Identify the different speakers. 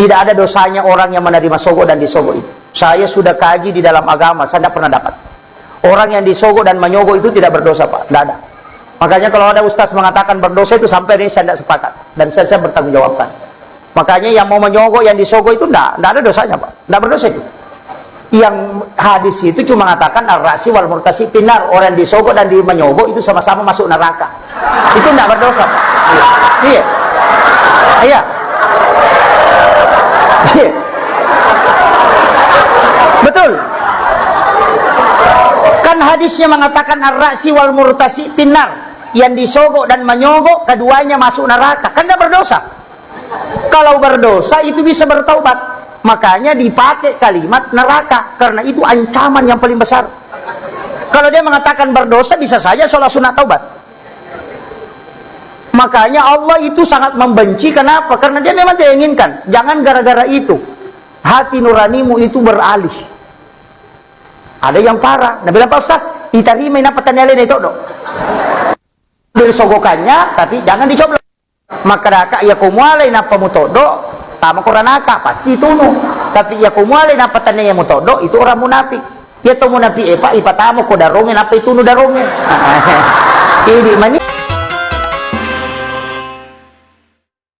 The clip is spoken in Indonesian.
Speaker 1: Tidak ada dosanya orang yang menerima sogok dan disogok itu. Saya sudah kaji di dalam agama, saya tidak pernah dapat. Orang yang disogok dan menyogok itu tidak berdosa, Pak. Tidak ada. Makanya kalau ada ustaz mengatakan berdosa itu, sampai ini saya tidak sepakat. Dan saya bertanggung jawabkan. Makanya yang mau menyogok, yang disogok itu tidak ada dosanya, Pak. Tidak berdosa itu. Yang hadis itu cuma mengatakan ar-rasi wal murtasi pinar. Orang yang disogok dan menyogok itu sama-sama masuk neraka. Itu tidak berdosa, Pak. Iya. Iya. Betul. Kan hadisnya mengatakan ar-ra'si wal murtasi pinar. Yang disogok dan menyogok keduanya masuk neraka. Kan tidak berdosa. Kalau berdosa itu bisa bertaubat. Makanya dipakai kalimat neraka, karena itu ancaman yang paling besar. Kalau dia mengatakan berdosa, bisa saja sholat sunat taubat. Makanya Allah itu sangat membenci. Kenapa? Karena dia memang tidak inginkan. Jangan gara-gara itu hati nuranimu itu beralih. Ada yang parah. Nah bilang, Pak Ustaz, itarima ina patanele itu dok. Disogokannya, tapi jangan dicoba. Maka daka ya kumualay na pamutodo, tama koranaka pasti tunu. Tapi ya kumualay na patanele mutodo, itu orang munafik. Ya to munafik ipatamo ko darongin apa itu nu darongin. Ini mani